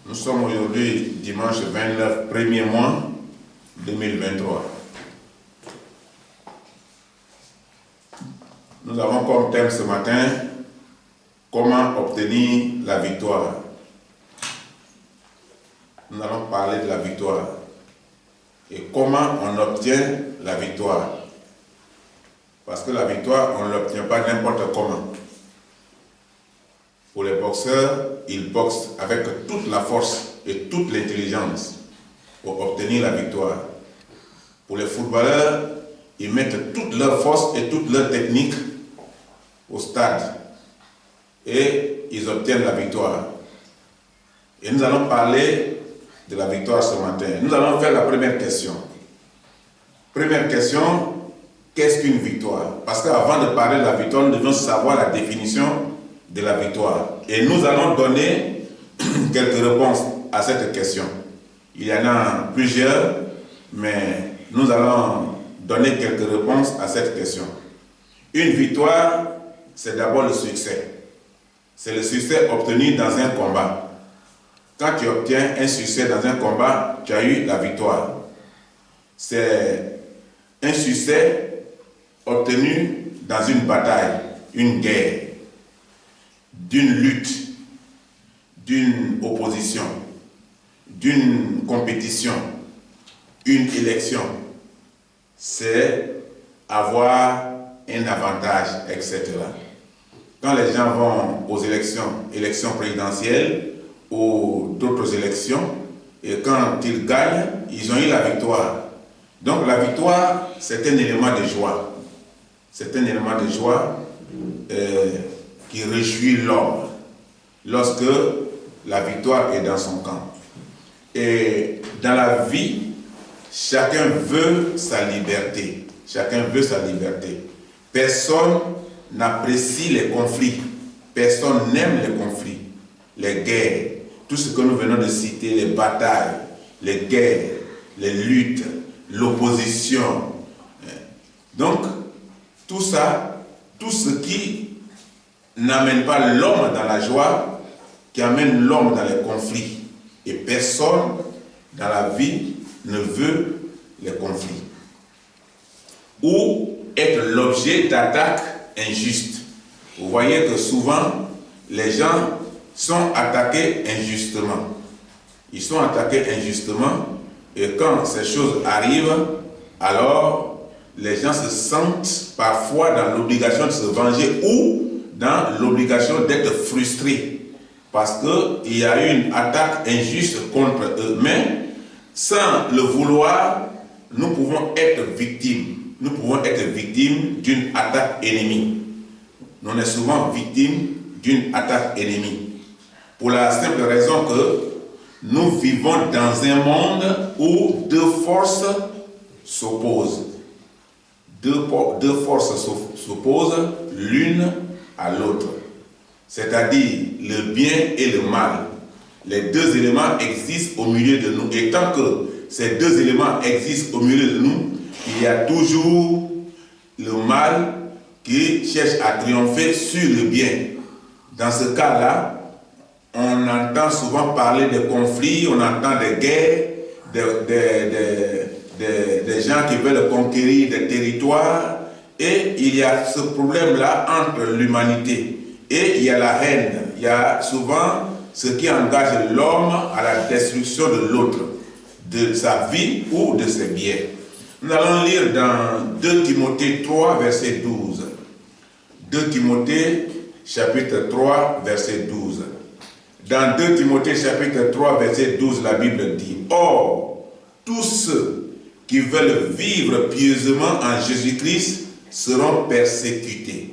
Nous sommes aujourd'hui dimanche 29, premier mois 2023. Nous avons comme thème ce matin comment obtenir la victoire. Nous allons parler de la victoire et comment on obtient la victoire. Parce que la victoire, on ne l'obtient pas n'importe comment. Pour les boxeurs, ils boxent avec toute la force et toute l'intelligence pour obtenir la victoire. Pour les footballeurs, ils mettent toute leur force et toute leur technique au stade et ils obtiennent la victoire. Et nous allons parler de la victoire ce matin. Nous allons faire la première question. Première question, qu'est-ce qu'une victoire? Parce qu'avant de parler de la victoire, nous devons savoir la définition de la victoire. Et nous allons donner quelques réponses à cette question. Il y en a plusieurs, mais nous allons donner quelques réponses à cette question. Une victoire, c'est d'abord le succès. C'est le succès obtenu dans un combat. Quand tu obtiens un succès dans un combat, tu as eu la victoire. C'est un succès obtenu dans une bataille, une guerre, d'une lutte, d'une opposition, d'une compétition, une élection. C'est avoir un avantage, etc. Quand les gens vont aux élections présidentielles ou d'autres élections, et quand ils gagnent, ils ont eu la victoire. Donc la victoire, c'est un élément de joie. C'est un élément de joie qui réjouit l'homme lorsque la victoire est dans son camp. Et dans la vie, chacun veut sa liberté. Chacun veut sa liberté. Personne n'apprécie les conflits. Personne n'aime les conflits, les guerres, tout ce que nous venons de citer, les batailles, les guerres, les luttes, l'opposition. Donc, tout ça, tout ce qui n'amène pas l'homme dans la joie, qui amène l'homme dans les conflits. Et personne dans la vie ne veut les conflits. Ou être l'objet d'attaques injustes. Vous voyez que souvent, les gens sont attaqués injustement. Ils sont attaqués injustement et quand ces choses arrivent, alors les gens se sentent parfois dans l'obligation de se venger ou dans l'obligation d'être frustrés parce qu'il y a eu une attaque injuste contre eux. Mais sans le vouloir, nous pouvons être victimes. Nous pouvons être victimes d'une attaque ennemie. On est souvent victimes d'une attaque ennemie. Pour la simple raison que nous vivons dans un monde où deux forces s'opposent. Deux forces s'opposent l'une à l'autre. C'est-à-dire le bien et le mal. Les deux éléments existent au milieu de nous. Et tant que ces deux éléments existent au milieu de nous, il y a toujours le mal qui cherche à triompher sur le bien. Dans ce cas-là, on entend souvent parler de conflits, on entend des guerres, des gens qui veulent conquérir des territoires, et il y a ce problème-là entre l'humanité. Et il y a la haine, il y a souvent ce qui engage l'homme à la destruction de l'autre, de sa vie ou de ses biens. Nous allons lire dans 2 Timothée 3, verset 12. 2 Timothée, chapitre 3, verset 12. Dans 2 Timothée, chapitre 3, verset 12, la Bible dit « Or, tous ceux qui veulent vivre pieusement en Jésus-Christ seront persécutés. »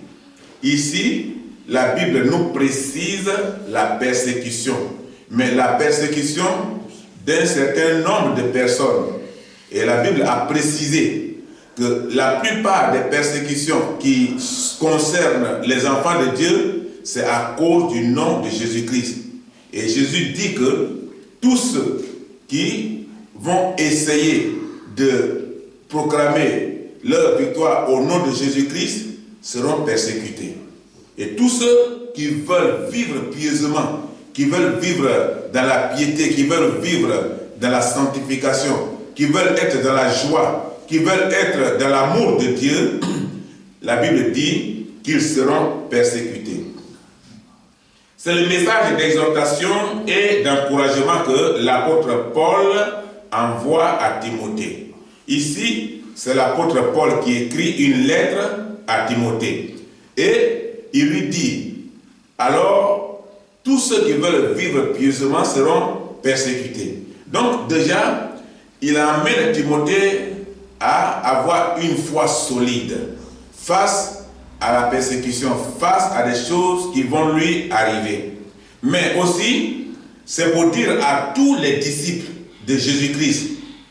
Ici, la Bible nous précise la persécution, mais la persécution d'un certain nombre de personnes. Et la Bible a précisé que la plupart des persécutions qui concernent les enfants de Dieu, c'est à cause du nom de Jésus-Christ. Et Jésus dit que tous ceux qui vont essayer de proclamer leur victoire au nom de Jésus-Christ seront persécutés. Et tous ceux qui veulent vivre pieusement, qui qui veulent vivre dans la piété, qui veulent vivre dans la sanctification, qui veulent être dans la joie, qui veulent être dans l'amour de Dieu, la Bible dit qu'ils seront persécutés. C'est le message d'exhortation et d'encouragement que l'apôtre Paul envoie à Timothée. Ici, c'est l'apôtre Paul qui écrit une lettre à Timothée. Et il lui dit, alors, tous ceux qui veulent vivre pieusement seront persécutés. Donc déjà, il amène Timothée à avoir une foi solide face à la persécution, face à des choses qui vont lui arriver. Mais aussi, c'est pour dire à tous les disciples de Jésus-Christ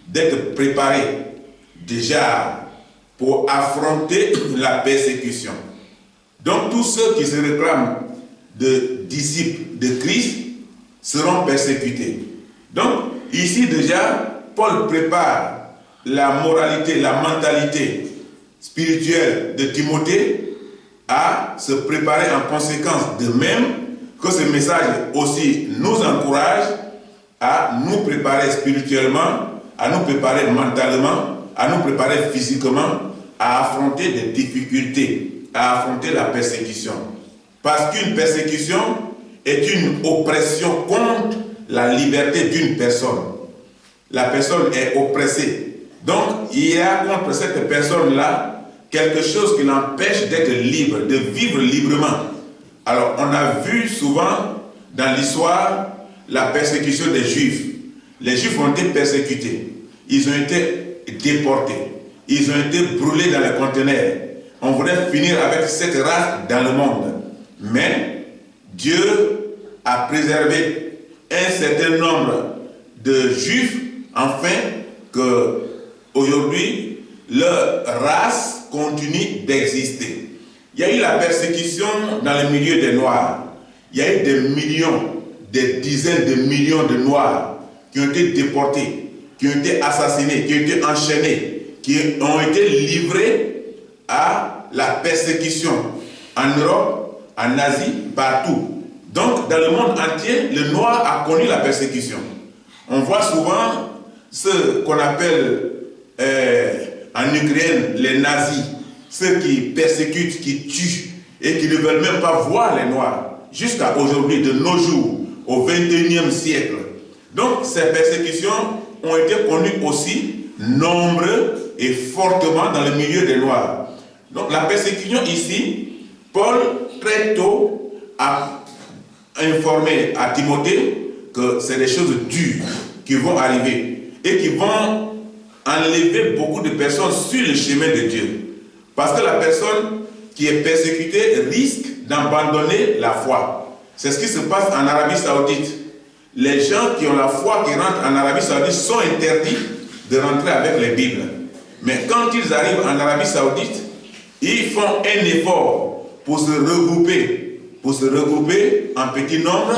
d'être préparés déjà pour affronter la persécution. Donc tous ceux qui se réclament de disciples de Christ seront persécutés. Donc ici déjà, Paul prépare la moralité, la mentalité spirituelle de Timothée à se préparer en conséquence, de même que ce message aussi nous encourage à nous préparer spirituellement, à nous préparer mentalement, à nous préparer physiquement, à affronter des difficultés, à affronter la persécution. Parce qu'une persécution est une oppression contre la liberté d'une personne. La personne est oppressée. Donc, il y a contre cette personne-là quelque chose qui l'empêche d'être libre, de vivre librement. Alors, on a vu souvent dans l'histoire la persécution des Juifs. Les Juifs ont été persécutés. Ils ont été déportés. Ils ont été brûlés dans les conteneurs. On voulait finir avec cette race dans le monde. Mais Dieu a préservé un certain nombre de Juifs afin que aujourd'hui leur race continue d'exister. Il y a eu la persécution dans le milieu des Noirs. Il y a eu des millions, des dizaines de millions de Noirs qui ont été déportés, qui ont été assassinés, qui ont été enchaînés, qui ont été livrés à la persécution en Europe, en Asie, partout. Donc, dans le monde entier, le noir a connu la persécution. On voit souvent ce qu'on appelle en Ukraine les nazis, ceux qui persécutent, qui tuent et qui ne veulent même pas voir les noirs, jusqu'à aujourd'hui, de nos jours, au XXIe siècle. Donc, ces persécutions ont été connues aussi nombreux et fortement dans le milieu des noirs. Donc, la persécution ici, Paul, très tôt, a informé à Timothée que c'est des choses dures qui vont arriver et qui vont enlever beaucoup de personnes sur le chemin de Dieu. Parce que la personne qui est persécutée risque d'abandonner la foi. C'est ce qui se passe en Arabie Saoudite. Les gens qui ont la foi, qui rentrent en Arabie Saoudite, sont interdits de rentrer avec les Bibles. Mais quand ils arrivent en Arabie Saoudite, ils font un effort pour se regrouper en petit nombre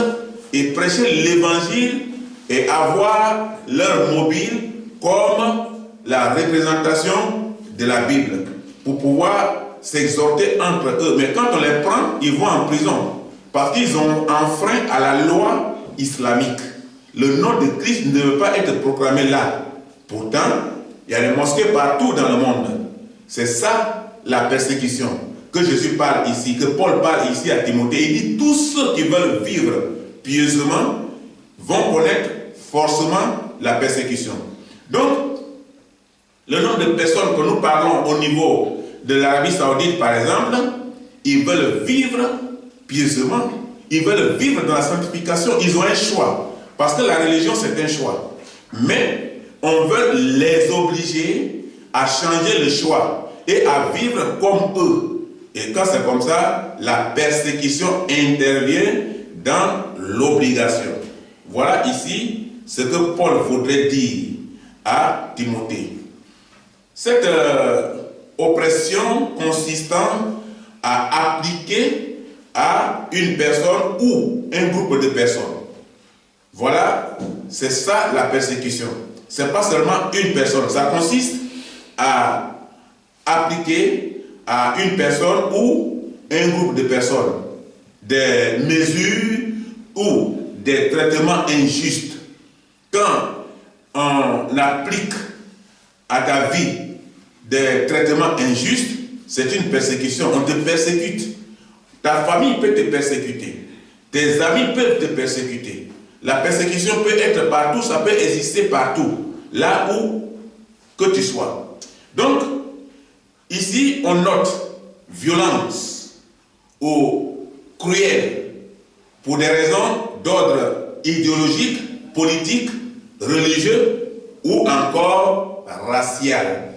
et prêcher l'évangile et avoir leur mobile comme la représentation de la Bible pour pouvoir s'exhorter entre eux. Mais quand on les prend, ils vont en prison parce qu'ils ont enfreint à la loi islamique. Le nom de Christ ne veut pas être proclamé là. Pourtant, il y a des mosquées partout dans le monde. C'est ça la persécution que Jésus parle ici, que Paul parle ici à Timothée. Il dit tous ceux qui veulent vivre pieusement vont connaître forcément la persécution. Donc, le nombre de personnes que nous parlons au niveau de l'Arabie Saoudite, par exemple, ils veulent vivre pieusement, ils veulent vivre dans la sanctification, ils ont un choix. Parce que la religion, c'est un choix. Mais on veut les obliger à changer le choix et à vivre comme eux. Et quand c'est comme ça, la persécution intervient dans l'obligation. Voilà ici ce que Paul voudrait dire à Timothée. Cette oppression consistant à appliquer à une personne ou un groupe de personnes. Voilà, c'est ça la persécution. Ce n'est pas seulement une personne, ça consiste à appliquer à une personne ou un groupe de personnes des mesures ou des traitements injustes, quand on applique à ta vie des traitements injustes, c'est une persécution. On te persécute. Ta famille peut te persécuter. Tes amis peuvent te persécuter. La persécution peut être partout, ça peut exister partout, là où que tu sois. Donc, ici, on note violence ou cruelle pour des raisons d'ordre idéologique, politique, religieux ou encore racial.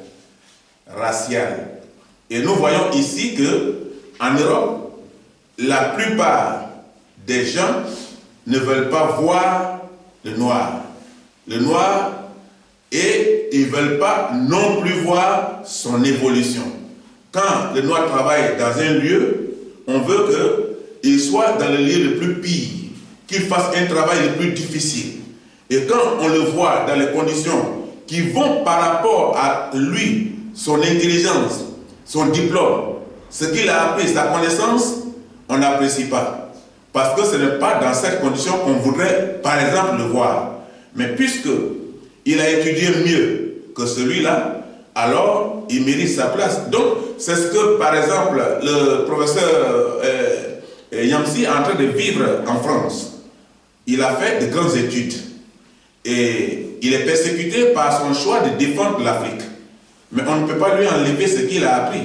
Et nous voyons ici que en Europe, la plupart des gens ne veulent pas voir le noir. Et ils ne veulent pas non plus voir son évolution. Quand le noir travaille dans un lieu, on veut qu'il soit dans le lieu le plus pire, qu'il fasse un travail le plus difficile. Et quand on le voit dans les conditions qui vont par rapport à lui, son intelligence, son diplôme, ce qu'il a appris, sa connaissance, on n'apprécie pas. Parce que ce n'est pas dans cette condition qu'on voudrait, par exemple, le voir. Mais puisque il a étudié mieux que celui-là, alors il mérite sa place. Donc, c'est ce que, par exemple, le professeur Yamsi est en train de vivre en France. Il a fait de grandes études. Et il est persécuté par son choix de défendre l'Afrique. Mais on ne peut pas lui enlever ce qu'il a appris.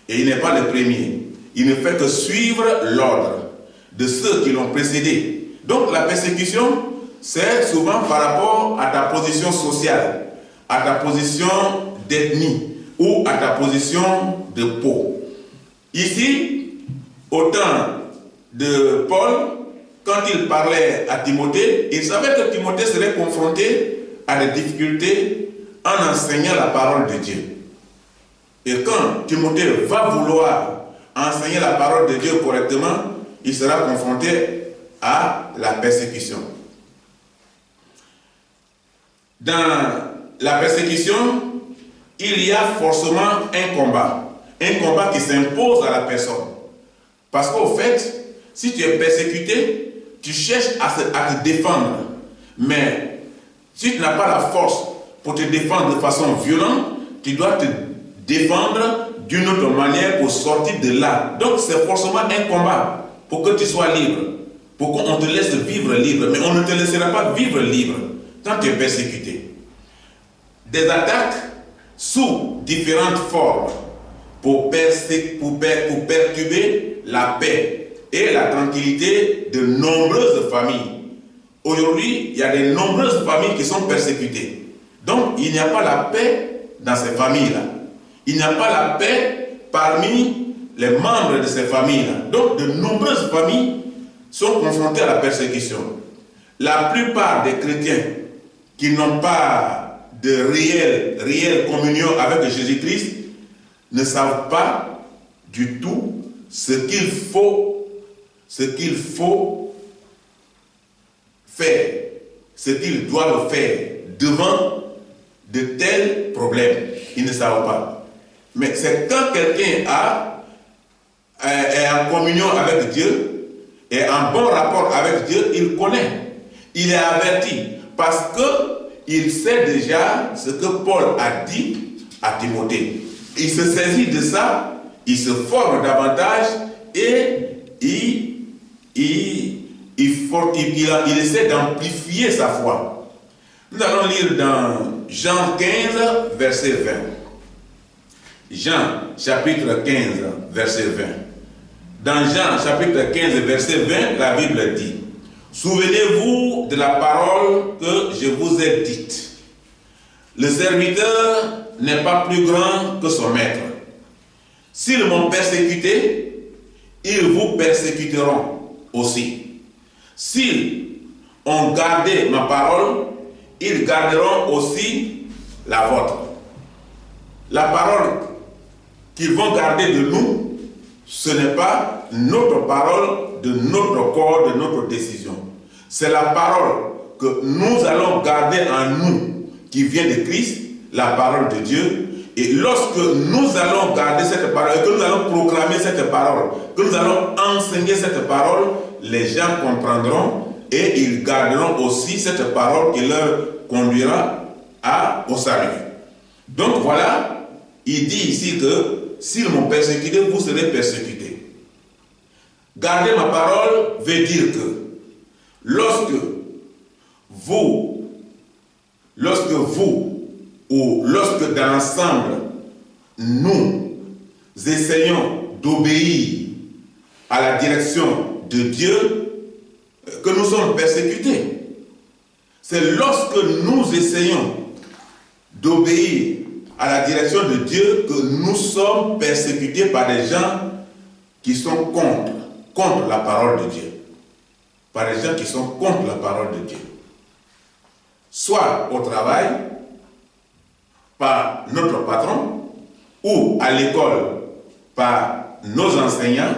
Et il n'est pas le premier. Il ne fait que suivre l'ordre de ceux qui l'ont précédé. Donc la persécution, c'est souvent par rapport à ta position sociale, à ta position d'ethnie ou à ta position de peau. Ici, au temps de Paul, quand il parlait à Timothée, il savait que Timothée serait confronté à des difficultés en enseignant la parole de Dieu. Et quand Timothée va vouloir enseigner la parole de Dieu correctement, il sera confronté à la persécution. Dans la persécution, il y a forcément un combat qui s'impose à la personne. Parce qu'au fait, si tu es persécuté, tu cherches à te défendre. Mais si tu n'as pas la force pour te défendre de façon violente, tu dois te défendre d'une autre manière pour sortir de là. Donc c'est forcément un combat pour que tu sois libre, pour qu'on te laisse vivre libre. Mais on ne te laissera pas vivre libre quand tu es persécuté. Des attaques sous différentes formes pour perturber la paix et la tranquillité de nombreuses familles. Aujourd'hui, il y a de nombreuses familles qui sont persécutées. Donc, il n'y a pas la paix dans ces familles-là. Il n'y a pas la paix parmi les membres de ces familles-là. Donc, de nombreuses familles sont confrontées à la persécution. La plupart des chrétiens qui n'ont pas de réelle communion avec Jésus-Christ ne savent pas du tout ce qu'il faut faire, ce qu'ils doivent faire devant de tels problèmes. Ils ne savent pas. Mais c'est quand quelqu'un est en communion avec Dieu, est en bon rapport avec Dieu, il connaît. Il est averti parce qu'il sait déjà ce que Paul a dit à Timothée. Il se saisit de ça, il se forme davantage et il essaie d'amplifier sa foi. Nous allons lire dans Jean 15, verset 20. Jean, chapitre 15, verset 20. Dans Jean, chapitre 15, verset 20, la Bible dit: souvenez-vous de la parole que je vous ai dite. Le serviteur n'est pas plus grand que son maître. S'ils m'ont persécuté, ils vous persécuteront aussi. S'ils ont gardé ma parole, ils garderont aussi la vôtre. La parole qu'ils vont garder de nous, ce n'est pas notre parole de notre corps, de notre décision. C'est la parole que nous allons garder en nous, qui vient de Christ, la parole de Dieu. Et lorsque nous allons garder cette parole, que nous allons proclamer cette parole, que nous allons enseigner cette parole, les gens comprendront et ils garderont aussi cette parole qui leur conduira au salut. Donc voilà, il dit ici que s'ils m'ont persécuté, vous serez persécutés. Garder ma parole veut dire que lorsque vous ou lorsque dans l'ensemble, nous essayons d'obéir à la direction de Dieu, que nous sommes persécutés. C'est lorsque nous essayons d'obéir à la direction de Dieu que nous sommes persécutés par des gens qui sont contre la parole de Dieu. Par des gens qui sont contre la parole de Dieu. Soit au travail, par notre patron, ou à l'école, par nos enseignants,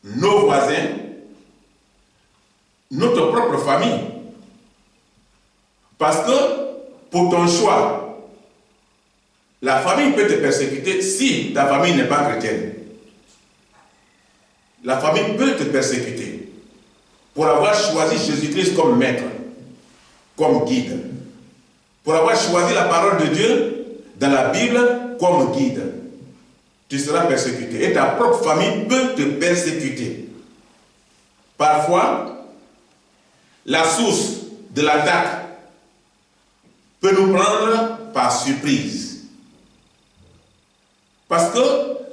nos voisins, notre propre famille. Parce que pour ton choix, la famille peut te persécuter si ta famille n'est pas chrétienne. La famille peut te persécuter pour avoir choisi Jésus-Christ comme maître, comme guide. Pour avoir choisi la parole de Dieu dans la Bible comme guide. Tu seras persécuté. Et ta propre famille peut te persécuter. Parfois, la source de l'attaque peut nous prendre par surprise. Parce que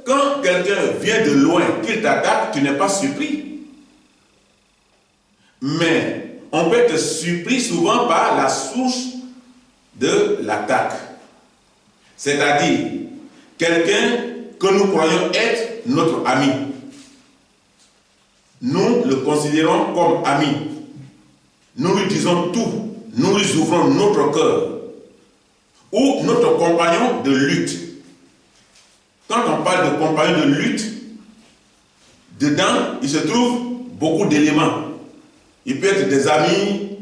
quand quelqu'un vient de loin, qu'il t'attaque, tu n'es pas surpris. Mais on peut être surpris souvent par la source de l'attaque. C'est-à-dire quelqu'un que nous croyons être notre ami. Nous le considérons comme ami. Nous lui disons tout. Nous lui ouvrons notre cœur. Ou notre compagnon de lutte. Quand on parle de compagnon de lutte, dedans, il se trouve beaucoup d'éléments. Il peut être des amis,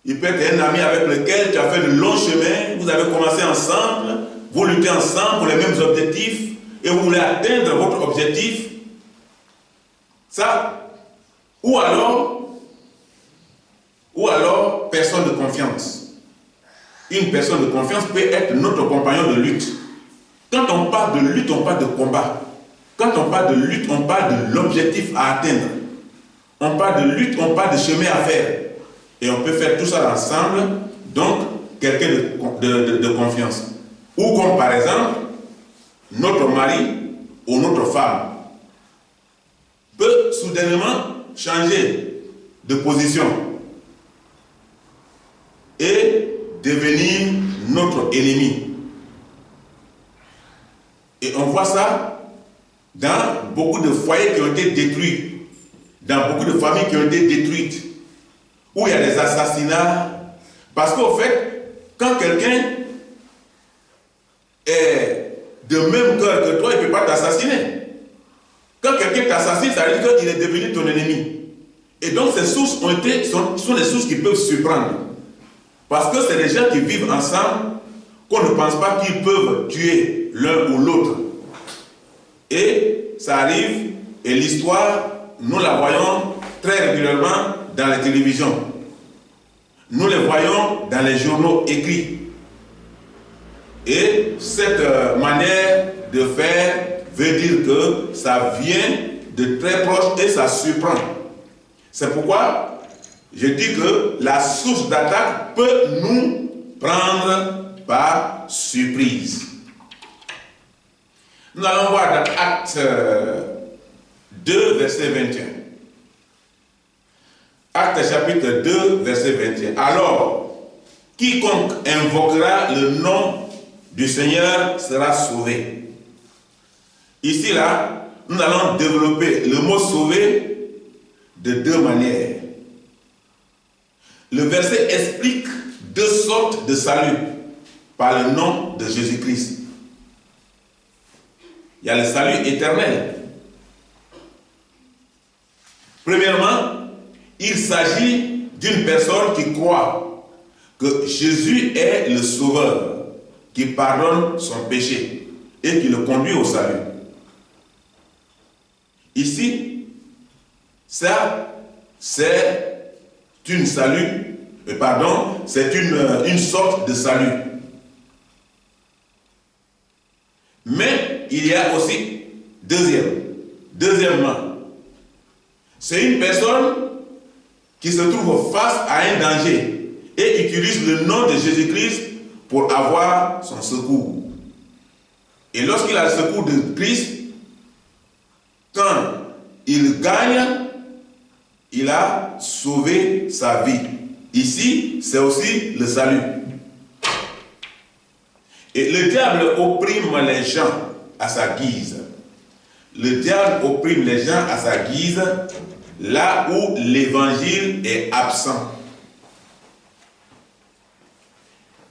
il peut être un ami avec lequel tu as fait de longs chemins, vous avez commencé ensemble, vous luttez ensemble pour les mêmes objectifs, et vous voulez atteindre votre objectif. Ça, ou alors, personne de confiance. Une personne de confiance peut être notre compagnon de lutte. Quand on parle de lutte, on parle de combat. Quand on parle de lutte, on parle de l'objectif à atteindre. On parle de lutte, on parle de chemin à faire. Et on peut faire tout ça ensemble, donc quelqu'un de confiance. Ou comme par exemple, notre mari ou notre femme peut soudainement changer de position et devenir notre ennemi. Et on voit ça dans beaucoup de foyers qui ont été détruits, dans beaucoup de familles qui ont été détruites, où il y a des assassinats. Parce qu'au fait, quand quelqu'un est de même cœur que toi, il ne peut pas t'assassiner. Quand quelqu'un t'assassine, ça veut dire qu'il est devenu ton ennemi. Et donc ces sources sont des sources qui peuvent surprendre. Parce que c'est des gens qui vivent ensemble, qu'on ne pense pas qu'ils peuvent tuer l'un ou l'autre. Et ça arrive, et l'histoire, nous la voyons très régulièrement dans la télévision. Nous les voyons dans les journaux écrits. Et cette manière de faire veut dire que ça vient de très proche et ça surprend. C'est pourquoi je dis que la source d'attaque peut nous prendre par surprise. Nous allons voir dans Actes 2, verset 21. Actes chapitre 2, verset 21. Alors, quiconque invoquera le nom du Seigneur sera sauvé. Ici, là, nous allons développer le mot sauvé de deux manières. Le verset explique deux sortes de salut par le nom de Jésus-Christ. Il y a le salut éternel. Premièrement, il s'agit d'une personne qui croit que Jésus est le Sauveur, qui pardonne son péché et qui le conduit au salut. Ici, ça, c'est une sorte de salut. Mais il y a aussi deuxièmement, c'est une personne qui se trouve face à un danger et utilise le nom de Jésus-Christ pour avoir son secours. Et lorsqu'il a le secours de Christ, quand il gagne, il a sauvé sa vie. Ici, c'est aussi le salut. Et le diable opprime les gens à sa guise. Le diable opprime les gens à sa guise là où l'évangile est absent.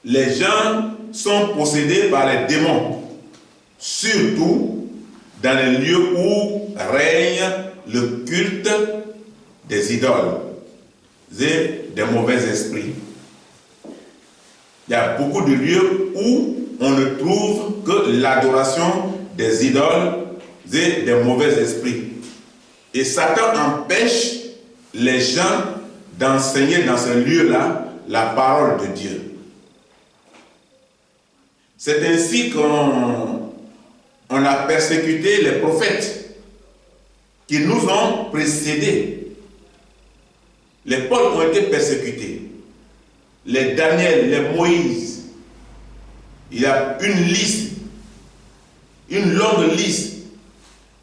Les gens sont possédés par les démons, surtout dans les lieux où règne le culte des idoles et des mauvais esprits. Il y a beaucoup de lieux où on ne trouve que l'adoration des idoles et des mauvais esprits. Et Satan empêche les gens d'enseigner dans ce lieu-là la parole de Dieu. C'est ainsi qu'on a persécuté les prophètes qui nous ont précédés. Les Paul ont été persécutés. Les Daniel, les Moïse. Il y a une longue liste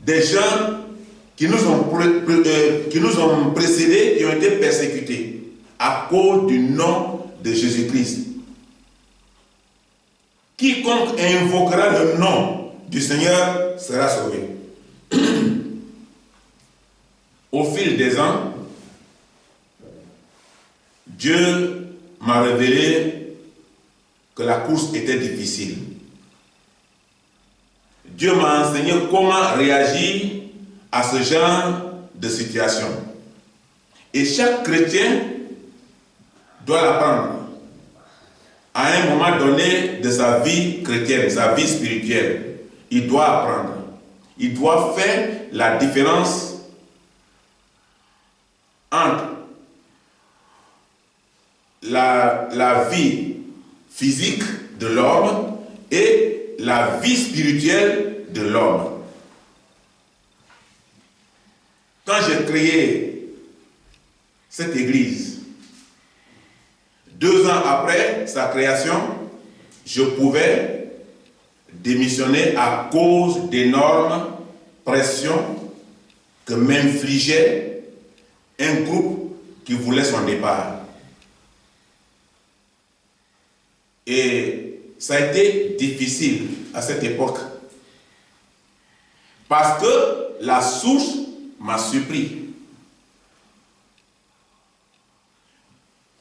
des gens qui nous ont précédés, qui ont été persécutés à cause du nom de Jésus-Christ. Quiconque invoquera le nom du Seigneur sera sauvé. Au fil des ans, Dieu m'a révélé que la course était difficile. Dieu m'a enseigné comment réagir à ce genre de situation. Et chaque chrétien doit l'apprendre à un moment donné de sa vie chrétienne, sa vie spirituelle. Il doit apprendre. Il doit faire la différence entre la vie physique de l'homme et la vie spirituelle de l'homme. Quand j'ai créé cette église, 2 ans après sa création, je pouvais démissionner à cause d'énormes pressions que m'infligeait un groupe qui voulait son départ. Et ça a été difficile à cette époque parce que la source m'a surpris.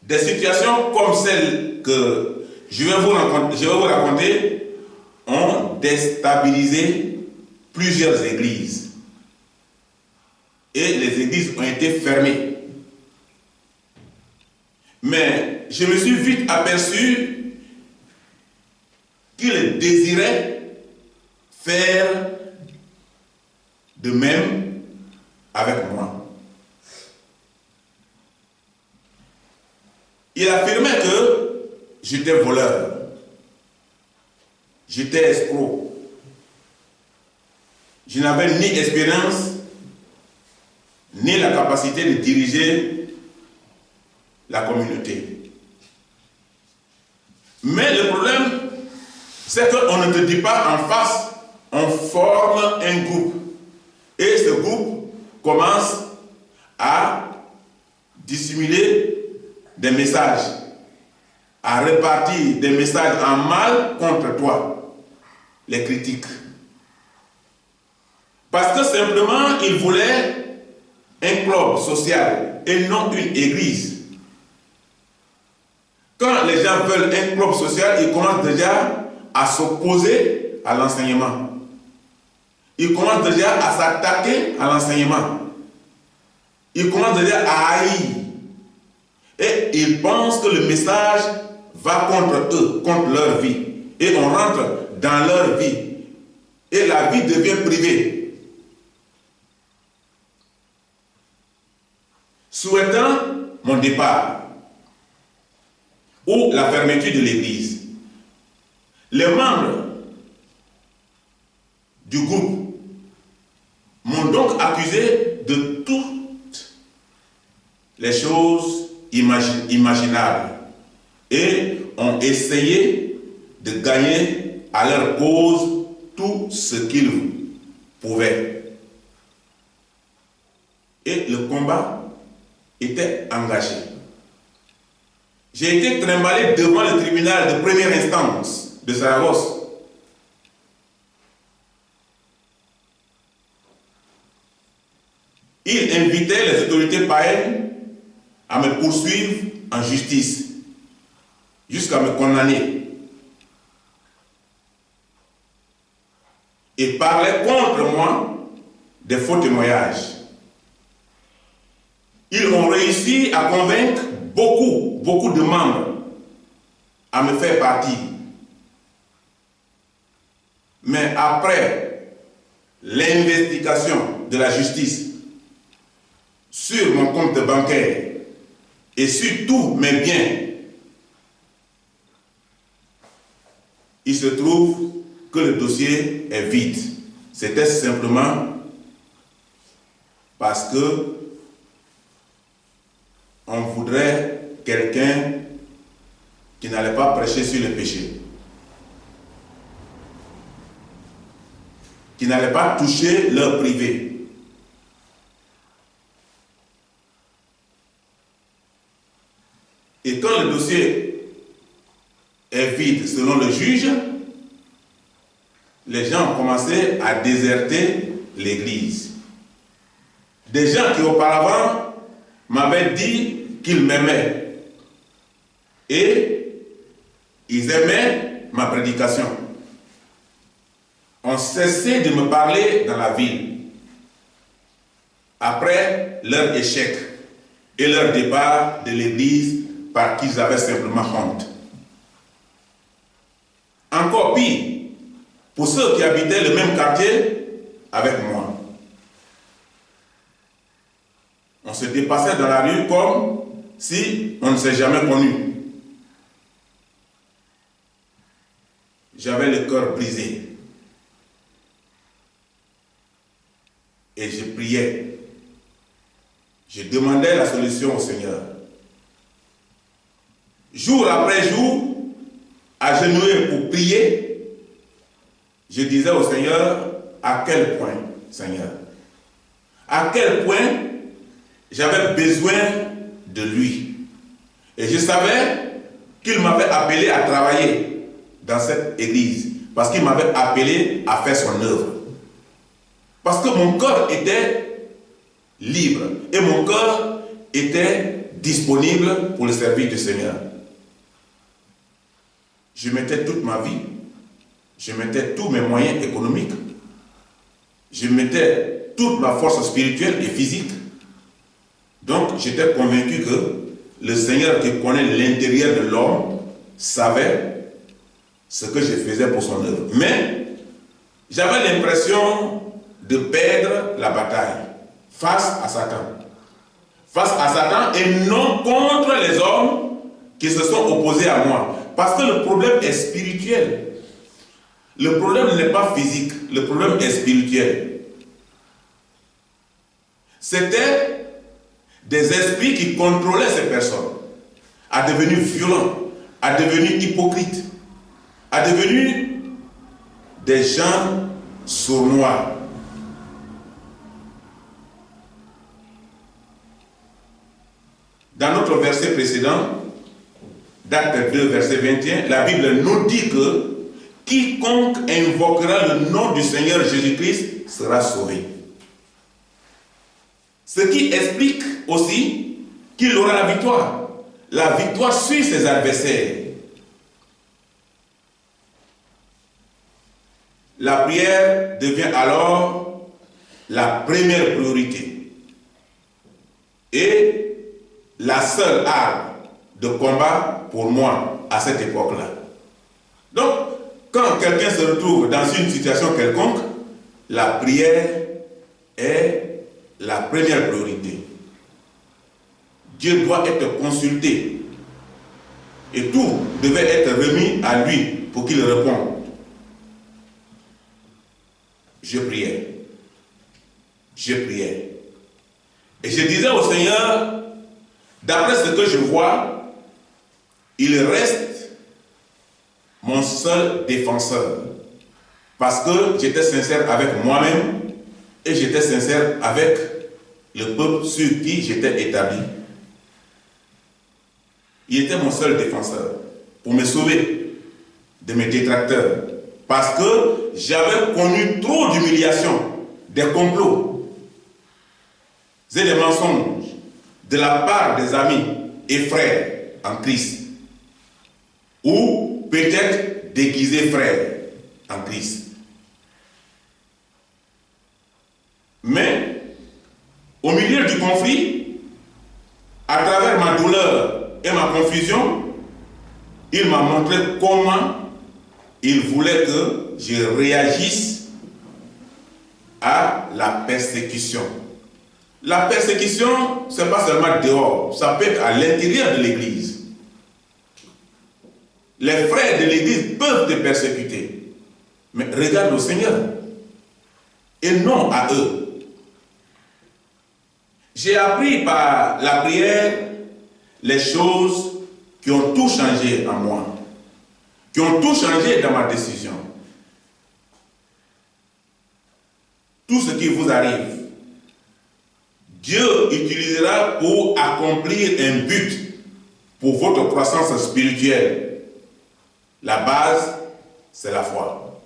Des situations comme celle que je vais vous raconter ont déstabilisé plusieurs églises. Et les églises ont été fermées. Mais je me suis vite aperçu qu'il désirait faire de même avec moi. Il affirmait que j'étais voleur, j'étais escroc. Je n'avais ni expérience, ni la capacité de diriger la communauté. Mais le problème, c'est qu'on ne te dit pas en face, on forme un groupe. Et ce groupe commence à dissimuler des messages, à répartir des messages en mal contre toi, les critiques. Parce que simplement, ils voulaient un club social et non une église. Quand les gens veulent un club social, ils commencent déjà à s'opposer à l'enseignement. Ils commencent déjà à s'attaquer à l'enseignement. Ils commencent déjà à haïr. Et ils pensent que le message va contre eux, contre leur vie. Et on rentre dans leur vie. Et la vie devient privée. souhaitant mon départ ou la fermeture de l'église. Les membres du groupe m'ont donc accusé de toutes les choses imaginables et ont essayé de gagner à leur cause tout ce qu'ils pouvaient. Et le combat était engagé. J'ai été trimballé devant le tribunal de première instance de Saragosse. Il invitait les autorités païennes à me poursuivre en justice, jusqu'à me condamner. Et parlait contre moi des faux témoignages. Ils ont réussi à convaincre beaucoup de membres à me faire partie. Mais après l'investigation de la justice sur mon compte bancaire et sur tous mes biens, il se trouve que le dossier est vide. C'était simplement parce que on voudrait quelqu'un qui n'allait pas prêcher sur le péché, qui n'allait pas toucher leur privé. Et quand le dossier est vide selon le juge, les gens ont commencé à déserter l'église. Des gens qui auparavant m'avaient dit qu'ils m'aimaient et ils aimaient ma prédication ont cessé de me parler dans la ville après leur échec et leur départ de l'église par qui ils avaient simplement honte. Encore pire, pour ceux qui habitaient le même quartier avec moi. On se dépassait dans la rue comme si on ne s'est jamais connu. J'avais le cœur brisé. Et je priais. Je demandais la solution au Seigneur. Jour après jour, agenouillé pour prier, je disais au Seigneur, à quel point, Seigneur, à quel point j'avais besoin de lui. Et je savais qu'il m'avait appelé à travailler dans cette église, parce qu'il m'avait appelé à faire son œuvre. Parce que mon cœur était libre et mon cœur était disponible pour le service du Seigneur. Je mettais toute ma vie, je mettais tous mes moyens économiques, je mettais toute ma force spirituelle et physique. Donc j'étais convaincu que le Seigneur qui connaît l'intérieur de l'homme savait ce que je faisais pour son œuvre. Mais j'avais l'impression de perdre la bataille face à Satan. Face à Satan et non contre les hommes qui se sont opposés à moi. Parce que le problème est spirituel. Le problème n'est pas physique, le problème est spirituel. C'était des esprits qui contrôlaient ces personnes, à devenir violents, à devenir hypocrites, à devenir des gens sournois. Dans notre verset précédent, Actes 2, verset 21, la Bible nous dit que quiconque invoquera le nom du Seigneur Jésus-Christ sera sauvé. Ce qui explique aussi qu'il aura la victoire. La victoire sur ses adversaires. La prière devient alors la première priorité et la seule arme de combat pour moi à cette époque-là. Donc, quand quelqu'un se retrouve dans une situation quelconque, la prière est la première priorité. Dieu doit être consulté. Et tout devait être remis à lui pour qu'il réponde. Je priais. Je priais. Et je disais au Seigneur, d'après ce que je vois, il reste mon seul défenseur. Parce que j'étais sincère avec moi-même et j'étais sincère avec le peuple sur qui j'étais établi. Il était mon seul défenseur pour me sauver de mes détracteurs. Parce que j'avais connu trop d'humiliation, des complots et des mensonges de la part des amis et frères en Christ. Ou peut-être déguisés frères en Christ. Mais au milieu du conflit, à travers ma douleur et ma confusion, il m'a montré comment il voulait que je réagisse à la persécution. La persécution, ce n'est pas seulement dehors, ça peut être à l'intérieur de l'Église. Les frères de l'Église peuvent te persécuter, mais regarde au Seigneur et non à eux. J'ai appris par la prière les choses qui ont tout changé en moi, qui ont tout changé dans ma décision. Tout ce qui vous arrive, Dieu utilisera pour accomplir un but pour votre croissance spirituelle. La base, c'est la foi.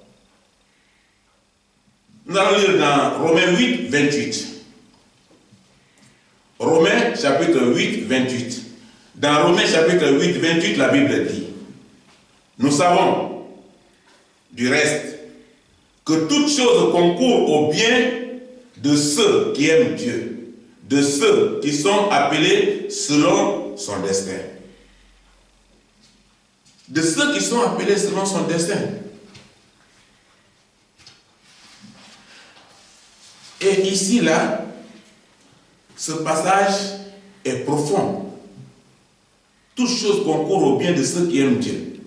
Nous allons lire dans Romains 8, 28. Romains chapitre 8, 28. Dans Romains chapitre 8, 28, la Bible dit: nous savons du reste que toute chose concourt au bien de ceux qui aiment Dieu, de ceux qui sont appelés selon son destin. De ceux qui sont appelés selon son destin. Et ici, là, ce passage est profond. Toute chose concourt au bien de ceux qui aiment Dieu.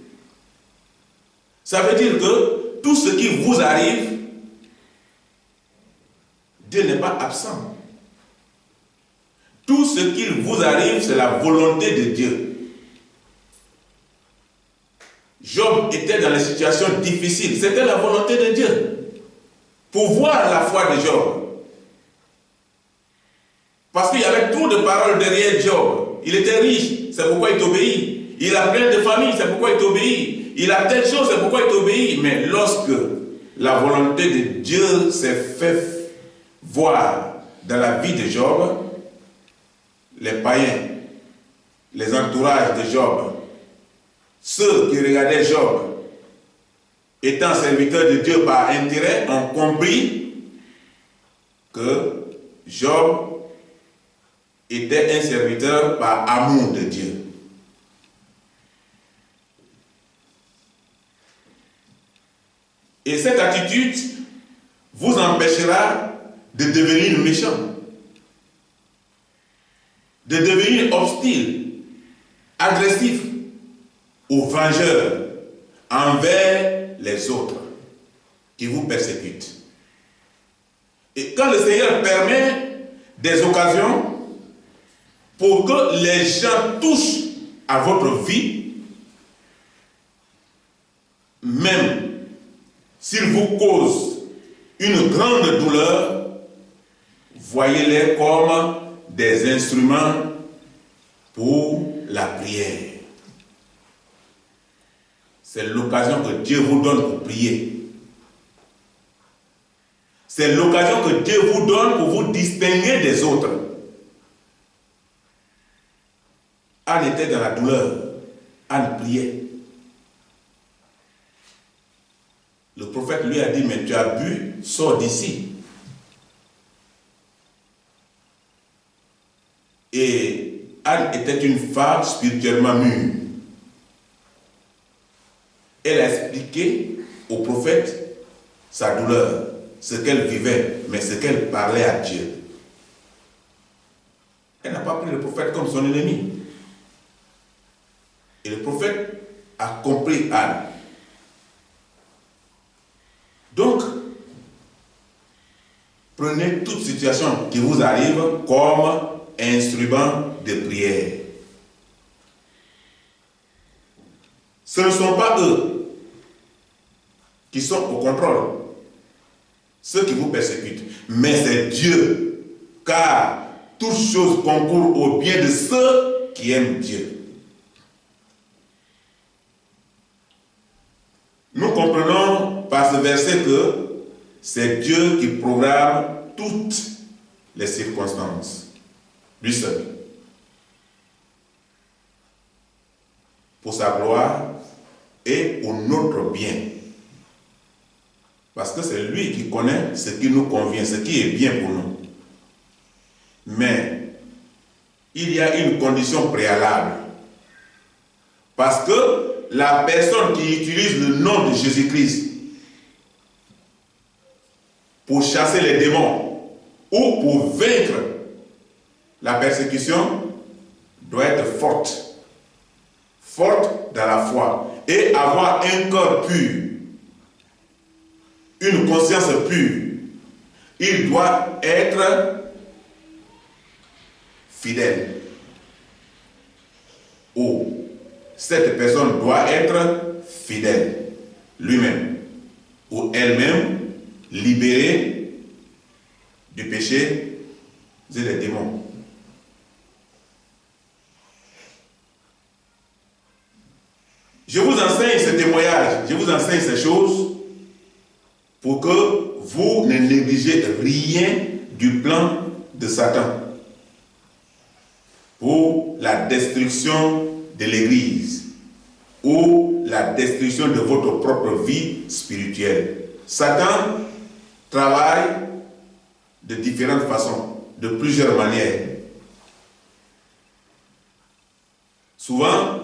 Ça veut dire que tout ce qui vous arrive, Dieu n'est pas absent. Tout ce qui vous arrive, c'est la volonté de Dieu. Job était dans les situations difficiles. C'était la volonté de Dieu. Pour voir la foi de Job. Parce qu'il y avait trop de paroles derrière Job. Il était riche, c'est pourquoi il t'obéit. Il a plein de familles, c'est pourquoi il t'obéit. Il a telle chose, c'est pourquoi il t'obéit. Mais lorsque la volonté de Dieu s'est fait voir dans la vie de Job, les païens, les entourages de Job, ceux qui regardaient Job, étant serviteurs de Dieu par intérêt, ont compris que Job était un serviteur par amour de Dieu. Et cette attitude vous empêchera de devenir méchant, de devenir hostile, agressif ou vengeur envers les autres qui vous persécutent. Et quand le Seigneur permet des occasions pour que les gens touchent à votre vie, même s'ils vous causent une grande douleur, voyez-les comme des instruments pour la prière. C'est l'occasion que Dieu vous donne pour prier. C'est l'occasion que Dieu vous donne pour vous distinguer des autres. Anne était dans la douleur. Anne priait. Le prophète lui a dit, mais tu as bu, sors d'ici. Et Anne était une femme spirituellement mûre. Elle a expliqué au prophète sa douleur, ce qu'elle vivait, mais ce qu'elle parlait à Dieu. Elle n'a pas pris le prophète comme son ennemi. Et le prophète a compris Anne. Donc, prenez toute situation qui vous arrive comme instrument de prière. Ce ne sont pas eux qui sont au contrôle, ceux qui vous persécutent, mais c'est Dieu, car toute chose concourt au bien de ceux qui aiment Dieu. Nous comprenons par ce verset que c'est Dieu qui programme toutes les circonstances, lui seul, pour sa gloire et pour notre bien. Parce que c'est lui qui connaît ce qui nous convient, ce qui est bien pour nous. Mais il y a une condition préalable. Parce que la personne qui utilise le nom de Jésus-Christ pour chasser les démons ou pour vaincre la persécution doit être forte. Forte dans la foi et avoir un corps pur, une conscience pure. Il doit être fidèle. Ou cette personne doit être fidèle lui-même ou elle-même libérée du péché et des démons. Je vous enseigne ce témoignage, je vous enseigne ces choses pour que vous ne négligez rien du plan de Satan pour la destruction de l'Église ou la destruction de votre propre vie spirituelle. Satan travaille de différentes façons, de plusieurs manières. Souvent,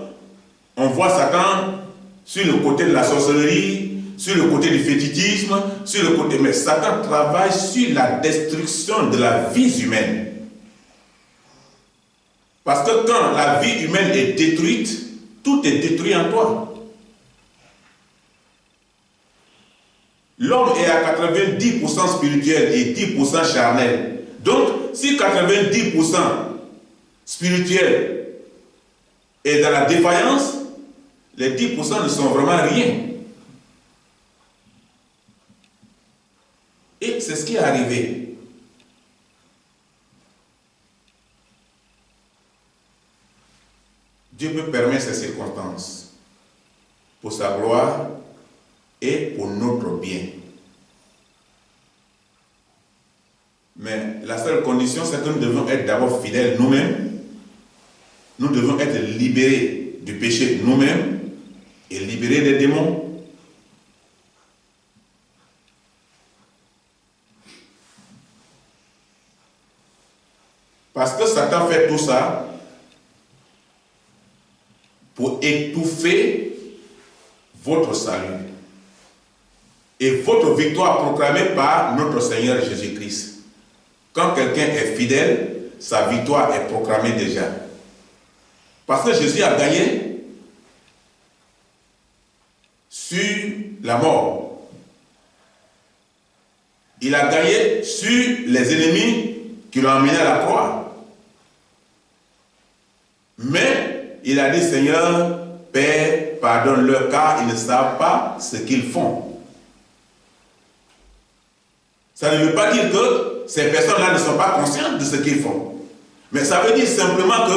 on voit Satan sur le côté de la sorcellerie, sur le côté du fétichisme, sur le côté... Mais Satan travaille sur la destruction de la vie humaine. Parce que quand la vie humaine est détruite, tout est détruit en toi. L'homme est à 90% spirituel et 10% charnel. Donc, si 90% spirituel est dans la défaillance, les 10% ne sont vraiment rien. Et c'est ce qui est arrivé. Dieu peut permettre ces circonstances pour sa gloire et pour notre bien. Mais la seule condition, c'est que nous devons être d'abord fidèles nous-mêmes. Nous devons être libérés du péché nous-mêmes et libérés des démons. Parce que Satan fait tout ça pour étouffer votre salut et votre victoire proclamée par notre Seigneur Jésus-Christ. Quand quelqu'un est fidèle, sa victoire est proclamée déjà. Parce que Jésus a gagné sur la mort. Il a gagné sur les ennemis qui l'ont emmené à la croix. Mais il a dit, Seigneur, Père, pardonne-leur car ils ne savent pas ce qu'ils font. Ça ne veut pas dire que ces personnes-là ne sont pas conscientes de ce qu'ils font. Mais ça veut dire simplement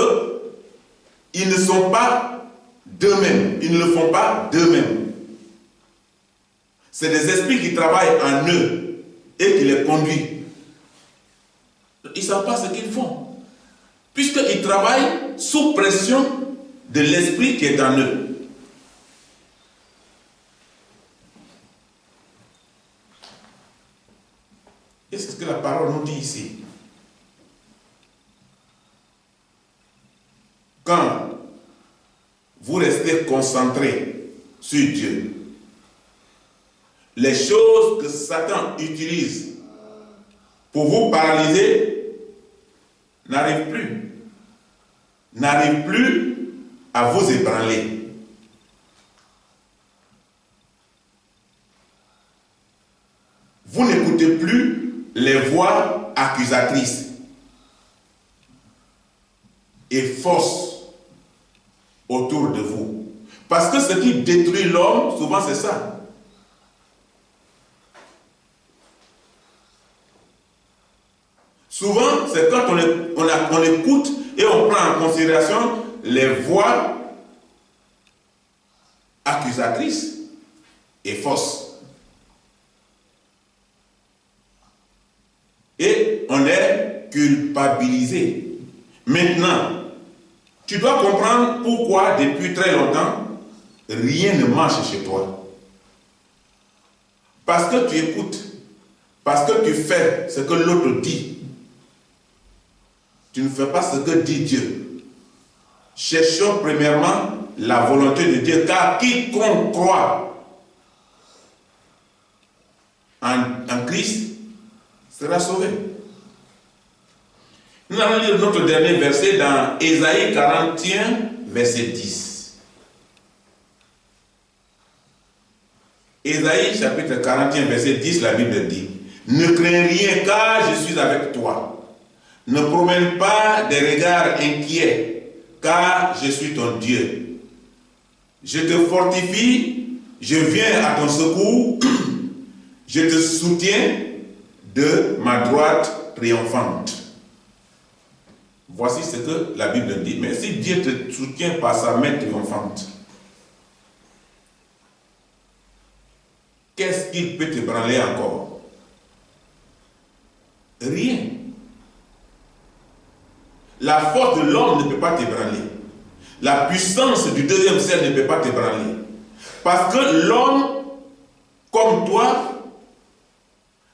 qu'ils ne sont pas d'eux-mêmes. Ils ne le font pas d'eux-mêmes. C'est des esprits qui travaillent en eux et qui les conduisent. Ils ne savent pas ce qu'ils font. Puisqu'ils travaillent sous pression de l'esprit qui est en eux. Et c'est ce que la parole nous dit ici. Quand vous restez concentré sur Dieu, les choses que Satan utilise pour vous paralyser n'arrivent plus. n'arrive plus à vous ébranler. Vous n'écoutez plus les voix accusatrices et fausses autour de vous. Parce que ce qui détruit l'homme, souvent c'est ça. Souvent, c'est quand on écoute et on prend en considération les voix accusatrices et fausses. Et on est culpabilisé. Maintenant, tu dois comprendre pourquoi depuis très longtemps, rien ne marche chez toi. Parce que tu écoutes, parce que tu fais ce que l'autre dit. Tu ne fais pas ce que dit Dieu. Cherchons premièrement la volonté de Dieu, car quiconque croit en Christ sera sauvé. Nous allons lire notre dernier verset dans Ésaïe 41, verset 10. Ésaïe chapitre 41, verset 10, la Bible dit: ne crains rien, car je suis avec toi. Ne promène pas des regards inquiets, car je suis ton Dieu. Je te fortifie, je viens à ton secours, je te soutiens de ma droite triomphante. Voici ce que la Bible dit. Mais si Dieu te soutient par sa main triomphante, qu'est-ce qu'il peut te branler encore? Rien. La force de l'homme ne peut pas t'ébranler. La puissance du deuxième ciel ne peut pas t'ébranler. Parce que l'homme, comme toi,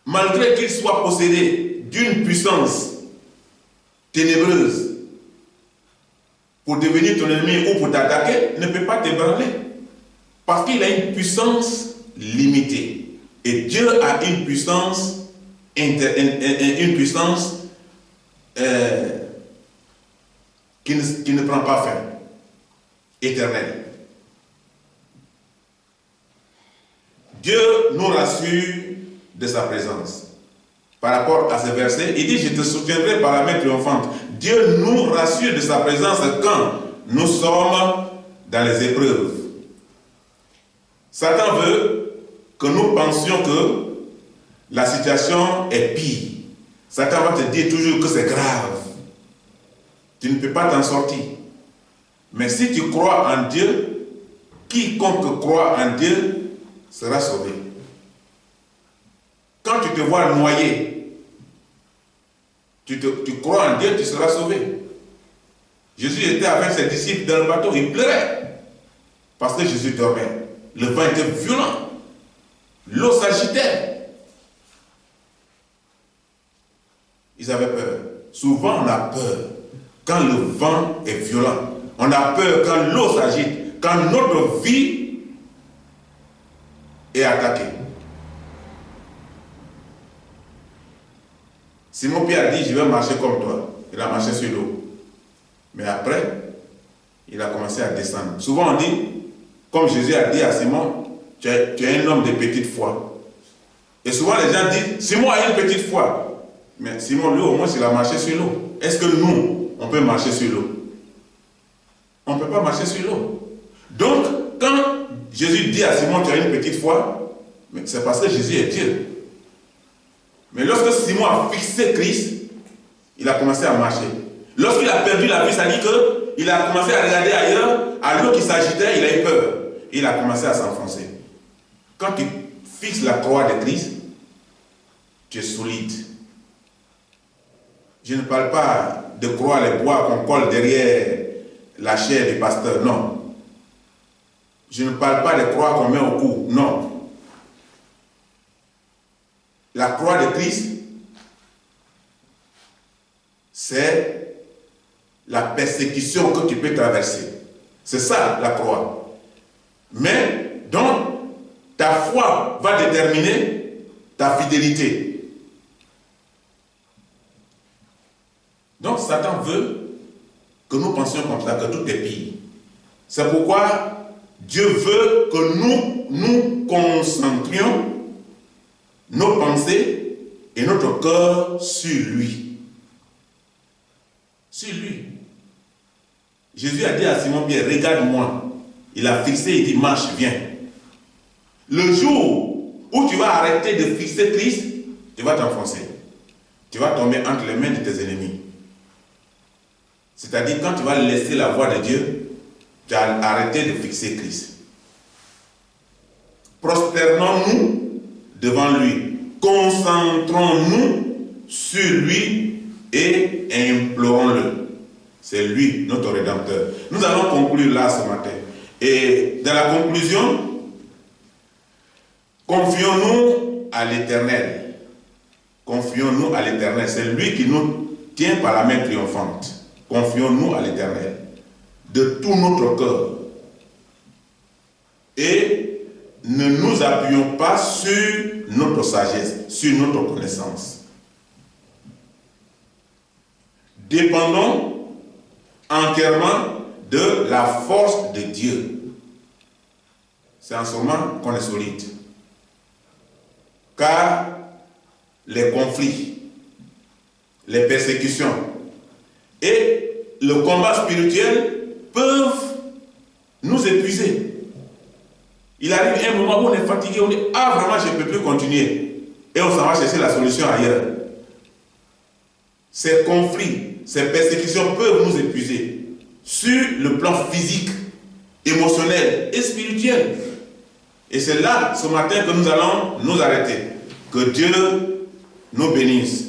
malgré qu'il soit possédé d'une puissance ténébreuse pour devenir ton ennemi ou pour t'attaquer, ne peut pas t'ébranler. Parce qu'il a une puissance limitée. Et Dieu a une puissance qui ne prend pas fin, éternelle. Dieu nous rassure de sa présence. Par rapport à ce verset, il dit: je te soutiendrai par la main triomphante. Dieu nous rassure de sa présence quand nous sommes dans les épreuves. Satan veut que nous pensions que la situation est pire. Satan va te dire toujours que c'est grave. Tu ne peux pas t'en sortir. Mais si tu crois en Dieu, quiconque croit en Dieu sera sauvé. Quand tu te vois noyé, tu crois en Dieu, tu seras sauvé. Jésus était avec ses disciples dans le bateau, il pleurait parce que Jésus dormait. Le vent était violent, l'eau s'agitait. Ils avaient peur. Souvent on a peur quand le vent est violent. On a peur quand l'eau s'agite, quand notre vie est attaquée. Simon Pierre a dit: je vais marcher comme toi. Il a marché sur l'eau. Mais après, il a commencé à descendre. Souvent on dit, comme Jésus a dit à Simon, tu es un homme de petite foi. Et souvent les gens disent: Simon a une petite foi. Mais Simon, lui, au moins, il a marché sur l'eau. Est-ce que nous, on peut marcher sur l'eau? On ne peut pas marcher sur l'eau. Donc, quand Jésus dit à Simon: tu as une petite foi, c'est parce que Jésus est Dieu. Mais lorsque Simon a fixé Christ, il a commencé à marcher. Lorsqu'il a perdu la vue, ça dit qu'il a commencé à regarder ailleurs, à l'eau qui s'agitait, il a eu peur. Il a commencé à s'enfoncer. Quand tu fixes la croix de Christ, tu es solide. Je ne parle pas de croix, les bois qu'on colle derrière la chair du pasteur, non. Je ne parle pas des croix qu'on met au cou, non. La croix de Christ, c'est la persécution que tu peux traverser. C'est ça la croix. Mais donc, ta foi va déterminer ta fidélité. Donc Satan veut que nous pensions comme ça, que tout est pire. C'est pourquoi Dieu veut que nous concentrions nos pensées et notre cœur sur lui. Sur lui. Jésus a dit à Simon-Pierre, regarde-moi. Il a fixé, il dit, marche, viens. Le jour où tu vas arrêter de fixer Christ, tu vas t'enfoncer. Tu vas tomber entre les mains de tes ennemis. C'est-à-dire, quand tu vas laisser la voix de Dieu, tu as arrêté de fixer Christ. Prosternons-nous devant lui. Concentrons-nous sur lui et implorons-le. C'est lui, notre Rédempteur. Nous allons conclure là ce matin. Et dans la conclusion, confions-nous à l'Éternel. Confions-nous à l'Éternel. C'est lui qui nous tient par la main triomphante. Confions-nous à l'Éternel de tout notre cœur. Et ne nous appuyons pas sur notre sagesse, sur notre connaissance. Dépendons entièrement de la force de Dieu. C'est en ce moment qu'on est solide. Car les conflits, les persécutions et le combat spirituel peuvent nous épuiser. Il arrive un moment où on est fatigué, on dit « Ah, vraiment, je ne peux plus continuer. » Et on s'en va chercher la solution ailleurs. Ces conflits, ces persécutions peuvent nous épuiser sur le plan physique, émotionnel et spirituel. Et c'est là, ce matin, que nous allons nous arrêter. Que Dieu nous bénisse.